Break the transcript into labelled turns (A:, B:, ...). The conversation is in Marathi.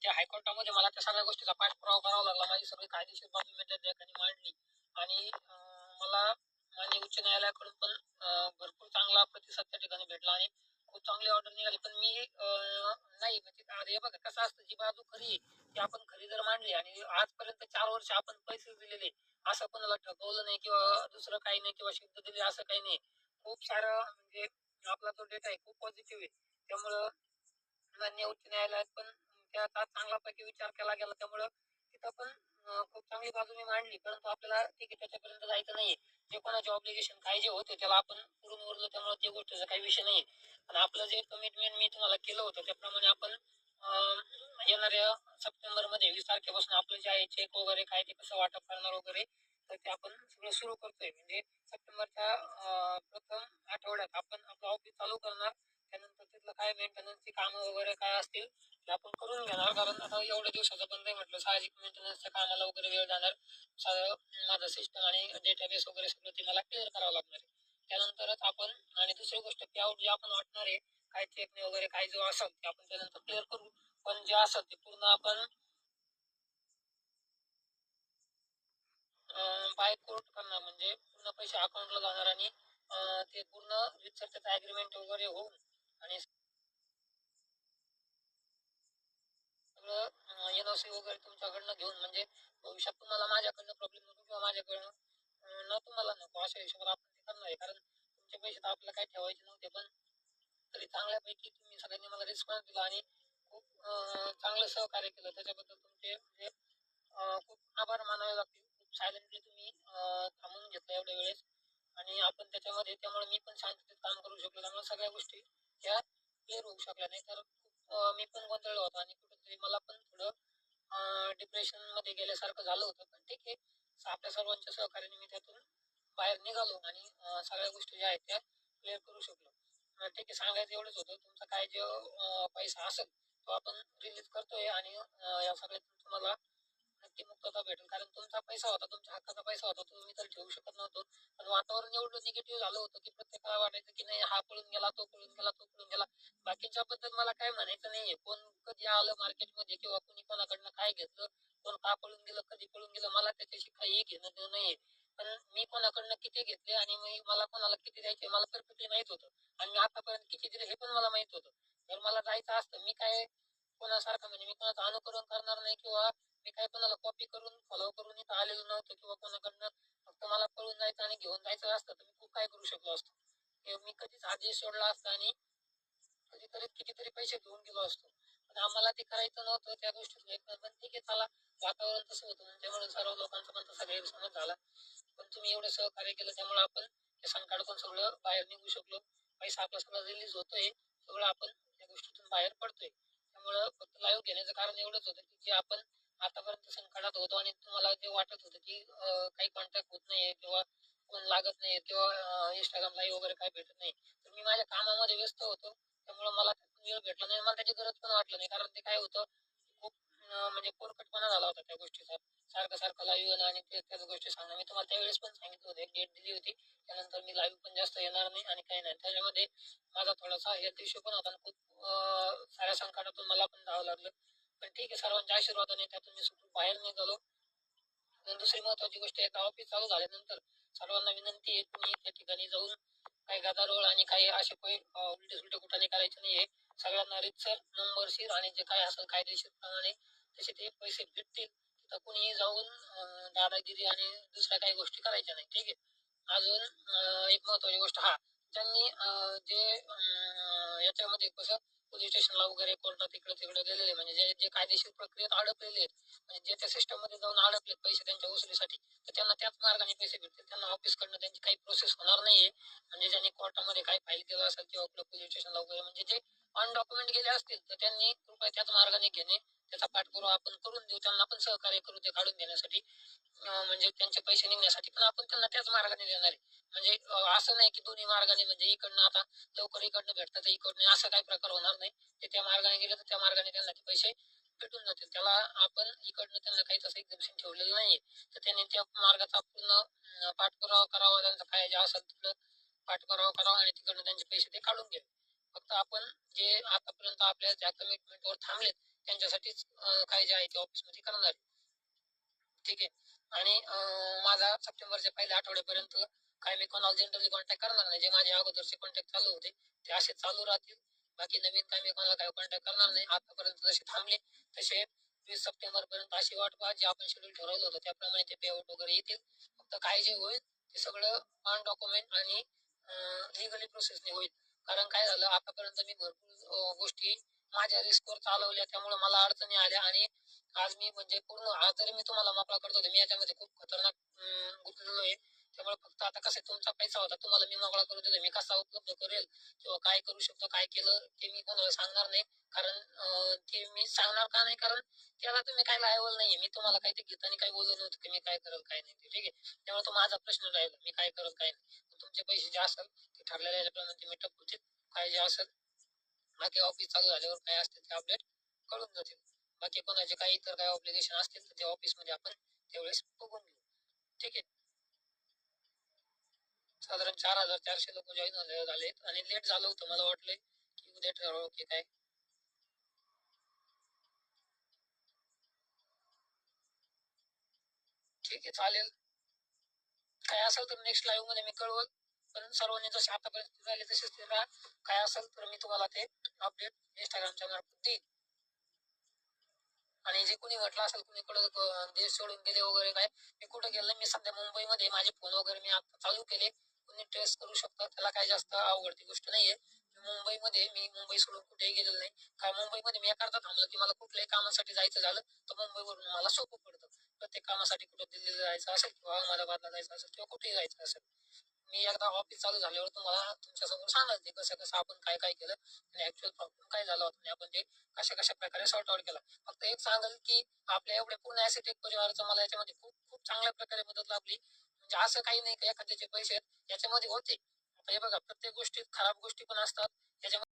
A: त्या हायकोर्टामध्ये मला त्या सगळ्या गोष्टीचा पाठपुरावा करावा लागला. माझी सगळी कायदेशीर बाजू मी त्या ठिकाणी मांडली आणि मला माननीय उच्च न्यायालयाकडून पण भरपूर चांगला प्रतिसाद त्या ठिकाणी भेटला आणि खूप चांगली ऑर्डर निघाली. पण मी नाही म्हणजे हे बघा कसं असतं, जी बाजू खरी आहे ती आपण खरी जर मांडली आणि आजपर्यंत 4 वर्ष आपण पैसे दिलेले, असं कोणाला ठगवलं नाही किंवा दुसरं काही नाही किंवा शब्द दिले असं काही नाही. खूप सारं म्हणजे आपला जो डेटा आहे खूप पॉझिटिव्ह आहे. त्यामुळं माननीय उच्च न्यायालयात पण त्याचा चांगल्यापैकी विचार केला गेला. त्यामुळं तिथं पण खूप चांगली बाजू मी मांडली. परंतु आपल्याला ठीक आहे त्याच्यापर्यंत जायचं नाहीये. जे कोणाचे ऑब्लिगेशन काय जे होते त्याला आपण पुरून उरलो, त्यामुळे त्या गोष्टीचा काही विषय नाही. आणि आपलं जे कमिटमेंट मी तुम्हाला केलं होतं त्याप्रमाणे आपण येणाऱ्या सप्टेंबरमध्ये 20 तारखेपासून आपलं जे आहे चेक वगैरे काय ते कसं वाटप करणार वगैरे, तर ते आपण सगळं सुरू करतोय. म्हणजे सप्टेंबरच्या प्रथम आठवड्यात आपण आपलं ऑफिस चालू करणार. त्यानंतर तिथलं काय मेंटेनन्सची कामं वगैरे काय असतील ते आपण करून घेणार. कारण आता एवढ्या दिवसाचं बंद आहे म्हटलं, साहजिक मेंटेनन्सच्या कामाला वगैरे वेळ जाणार. सगळं माझं सिस्टम आणि डेटाबेस वगैरे सगळं ते मला क्लिअर करावं लागणार आहे. त्यानंतरच आपण आणि दुसरी गोष्ट पे आउट जे आपण वाटणार आहे काय चेकने वगैरे काय जो असेल ते आपण त्यानंतर क्लिअर करू. पण जे असेल ते पूर्ण आपण बाय कोर्ट करणार, म्हणजे पूर्ण पैसे अकाउंटला जाणार आणि ते पूर्ण विथ त्याचं ॲग्रीमेंट वगैरे होऊन आणि सगळं एनओसी वगैरे तुमच्याकडनं घेऊन, म्हणजे भविष्यात तुम्हाला माझ्याकडनं प्रॉब्लेम नको किंवा माझ्याकडनं न तुम्हाला नको अशा हिशोबात आपण ते करणार आहे. कारण तुमचे पैसे तर आपल्याला काही ठेवायचे नव्हते, पण तरी चांगल्यापैकी तुम्ही सगळ्यांनी मला रिस्पॉन्स दिला आणि खूप चांगलं सहकार्य केलं. त्याच्याबद्दल तुमचे म्हणजे खूप आभार मानावे लागतील. खूप सायलेंटली तुम्ही थांबवून घेतलं एवढ्या वेळेस आणि आपण त्याच्यामध्ये, त्यामुळे मी पण शांततेत काम करू शकलो. त्यामुळे सगळ्या गोष्टी ह्या क्लिअर होऊ शकल्या. नाही तर खूप मी पण गोंधळलो होतो आणि कुठेतरी मला पण थोडं डिप्रेशनमध्ये गेल्यासारखं झालं होतं. पण ठीक आहे, आपल्या सर्वांच्या सहकार्याने मी त्यातून बाहेर निघालो आणि सगळ्या गोष्टी ज्या आहेत त्या क्लिअर करू शकलो. ठीक आहे, सांगायचं एवढंच होतं. तुमचा काय जो पैसा असेल तो आपण रिलीज करतोय आणि या सगळ्यातून तुम्हाला नक्की मुक्तता भेटेल. कारण तुमचा पैसा होता, तुमच्या हक्काचा पैसा होता, तो मी तर ठेवू शकत नव्हतो. पण वातावरण एवढं निगेटिव्ह झालं होतं की प्रत्येकाला वाटायचं की नाही, हा पळून गेला, तो पळून गेला, तो पळून गेला. बाकीच्याबद्दल मला काय म्हणायचं नाहीये. कोण कधी आलं मार्केटमध्ये किंवा कोणी कोणाकडनं काय घेतलं, कोण का पळून गेलं, कधी पळून गेलं, मला त्याच्याशी काही घेणं देणं नाहीये. पण मी कोणाकडनं किती घेतले आणि मला कोणाला किती द्यायचे मला परफेक्टली माहित होतं. आणि मी आतापर्यंत किती दिले हे पण मला माहित होतं. जर मला जायचं असतं, मी काय कोणासारखं म्हणजे मी कोणाचं अनुकरण करणार नाही किंवा मी काय कोणाला कॉपी करून फॉलो करून इथं आलेलो नव्हतो किंवा कोणाकडनं फक्त मला पळून जायचं आणि घेऊन जायचं असतं तर मी खूप काय करू शकलो असतो. मी कधीच आदेश सोडला असता आणि कधीतरी कितीतरी पैसे घेऊन गेलो असतो. पण आम्हाला ते करायचं नव्हतं त्या गोष्टीत. पण ठीक आहे, चला वातावरण तसं होतं त्यामुळे सर्व लोकांचा पण तसा गैरसमज झाला. पण तुम्ही एवढं सहकार्य केलं त्यामुळे आपण त्या संकटातून सगळं बाहेर निघू शकलो. पैसा आपला सगळं रिलीज होतोय, सगळं आपण त्या गोष्टीतून बाहेर पडतोय. त्यामुळं फक्त लाईव्ह घेण्याचं कारण एवढंच होतं की जे आपण आतापर्यंत संकटात होतो आणि तुम्हाला जे वाटत होतं की काही कॉन्टॅक्ट होत नाहीये किंवा कोण लागत नाही किंवा इंस्टाग्राम लाईव्ह वगैरे काही भेटत नाही, तर मी माझ्या कामामध्ये व्यस्त होतो. त्यामुळे मला त्यातून वेळ भेटला नाही, मला त्याची गरज पण वाटलं नाही. कारण ते काय होतं खूप म्हणजे पोरकटपणा झाला होता त्या गोष्टीचा. सारखं सारखं लाईव्ह येणं आणि त्याच गोष्टी सांगणं. मी तुम्हाला त्यावेळेस पण सांगितलं होतं, एक डेट दिली होती, त्यानंतर मी लाईव्ह पण जास्त येणार नाही आणि काही नाही. त्याच्यामध्ये माझा थोडासा हेल्थ इश्यू पण होता आणि खूप साऱ्या संकटातून मला पण जावं लागलं. पण ठीक आहे, सर्वांच्या आशीर्वादाने त्यातून मी सुटून बाहेर निघालो. आणि दुसरी महत्वाची गोष्ट, एकदा ऑफिस चालू झाल्यानंतर सर्वांना विनंती आहे, तुम्ही त्या ठिकाणी जाऊन काही गदारोळ आणि काही असे उलटे सुलटे कुठाने करायचे नाहीये. सगळ्यांना रीतसर नंबरशीर आणि जे काय असेल कायदेशीर प्रमाणे तसे ते पैसे भेटतील. तिथं कुणीही जाऊन दादागिरी आणि दुसऱ्या काही गोष्टी करायच्या नाही. ठीक आहे. अजून एक महत्वाची गोष्ट, हा ज्यांनी जे याच्यामध्ये कसं पोलीस स्टेशनला वगैरे कोर्टात इकडे तिकडे गेलेले, म्हणजे जे जे कायदेशीर प्रक्रियेत अडकलेले आहेत, म्हणजे जे त्या सिस्टम मध्ये जाऊन अडकलेत पैसे त्यांच्या वसुलीसाठी, तर त्यांना त्याच मार्गाने पैसे भेटतील. त्यांना ऑफिस कडनं त्यांची काही प्रोसेस होणार नाहीये. म्हणजे ज्यांनी कोर्टामध्ये काही फाईल केलं असेल किंवा आपलं पोलीस स्टेशनला वगैरे, म्हणजे जे अनडॉक्युमेंट गेले असतील तर त्यांनी कृपया त्याच मार्गाने घेणे, त्याचा पाठपुरावा आपण करून देऊ, त्यांना पण सहकार्य करू ते काढून घेण्यासाठी. म्हणजे त्यांचे पैसे निघण्यासाठी पण आपण त्यांना त्याच मार्गाने देणार आहे. म्हणजे असं नाही की दोन्ही मार्गाने, म्हणजे इकडनं आता लवकर इकडनं भेटतात इकडनं, असं काही प्रकार होणार नाही. ते त्या मार्गाने गेले तर त्या मार्गाने त्यांना ते पैसे भेटून जातील. त्याला आपण इकडनं त्यांना काही तसं एक्झिबिशन ठेवलेलं नाहीये. तर त्यांनी त्या मार्गाचा पूर्ण पाठपुरावा करावा, त्यांचं काय जे असेल तिकडं पाठपुरावा करावा आणि तिकडनं त्यांचे पैसे ते काढून घ्यावे. फक्त आपण जे आतापर्यंत आपल्या ज्या कमिटमेंटवर थांबलेत त्यांच्यासाठीच काय जे आहे ते ऑफिसमध्ये करणार आहे. ठीक आहे. आणि माझा सप्टेंबरच्या पहिल्या आठवड्यापर्यंत काय मी कोणाला जनरली कॉन्टॅक्ट करणार नाही. जे माझे अगोदरचे कॉन्टॅक्ट चालू होते ते असे चालू राहतील. बाकी नवीन काय मी कोणाला काय कॉन्टॅक्ट करणार नाही. आतापर्यंत जसे थांबले तसे 20 सप्टेंबरपर्यंत अशी वाट पहा, जे आपण शेड्यूल ठरवलं होतं त्याप्रमाणे ते पेआउट वगैरे येतील. फक्त काय जे होईल ते सगळं ऑन डॉक्युमेंट आणि लिगली प्रोसेसने होईल. कारण काय झालं, आतापर्यंत मी भरपूर गोष्टी माझ्या रिस्कवर चालवल्या, त्यामुळे मला अडचणी आल्या. आणि आज मी म्हणजे पूर्ण, आज जरी मी तुम्हाला मोकळा करतो तर मी याच्यामध्ये खूप खतरनाक गुंतलेलो आहे. त्यामुळे फक्त आता कसं, तुमचा पैसा होता, तुम्हाला मी मोकळा करू देतो. मी कसा उपलब्ध करेल किंवा काय करू शकतो, काय केलं ते मी कोणाला सांगणार नाही. कारण ते मी सांगणार का नाही, कारण त्याला तुम्ही काय लायबल नाहीये. मी तुम्हाला काही ते घेताना काही बोललो नव्हतं की मी काय करेल काय नाही ते. ठीक आहे. त्यामुळे तो माझा प्रश्न राहिला, मी काय करेल काय नाही. तुमचे पैसे जे असेल ते ठरलेल्या याच्याप्रमाणे ते मिटअप होतील. काय जे असेल बाकी ऑफिस चालू झाल्यावर काय असतील ते अपडेट कळून जातील. बाकी कोणाचे काही इतर काही ऑब्लिगेशन असतील तर ते ऑफिसमध्ये आपण त्यावेळेस बघून घेऊ. ठीक आहे. साधारण 4,400 लोक जॉईन झालेत आणि लेट झालं होतं. मला वाटलंय की उद्या ठरवू की काय. ठीक आहे, चालेल. काय असेल तर नेक्स्ट लाईव्ह मध्ये मी कळवल. पण सर्वांनी जसे आतापर्यंत राहिले तसेच ते राहा. काय असेल तर मी तुम्हाला ते अपडेट इंस्टाग्रामच्या मार्फत देईन. आणि जे कोणी म्हटलं असेल कुणीकडं देश सोडून गेले वगैरे, काय, मी कुठं गेलो, मी सध्या मुंबईमध्ये, माझे फोन वगैरे मी आता चालू केले. कोणी ट्रेस करू शकतं, त्याला काही जास्त अवघडती गोष्ट नाहीये. मी मुंबई सोडून कुठेही गेलेलो नाही. काय, मुंबईमध्ये मी एखादा थांबलं की मला कुठल्याही कामासाठी जायचं झालं तर मुंबईवरून मला सोपं पडतं. प्रत्येक कामासाठी कुठं दिल्लीला जायचं असेल किंवा अहमदाबादला जायचं असेल किंवा कुठेही जायचं असेल, मी एकदा ऑफिस चालू झाल्यावर तुम्हाला तुमच्यासमोर सांगाल ते कसं कसं आपण काय काय केलं आणि ऍक्च्युअल प्रॉब्लेम काय झाला होता आणि आपण ते कशा कशा प्रकारे सॉर्ट आउट केला. फक्त एक सांगाल की आपल्या एवढ्या पूर्ण ऍसेटेक परिवाराचं मला याच्यामध्ये खूप खूप चांगल्या प्रकारे मदत लाभली. म्हणजे असं काही नाही की एखाद्याचे पैसे याच्यामध्ये होते. आता हे बघा, प्रत्येक गोष्टीत खराब गोष्टी पण असतात. त्याच्यामध्ये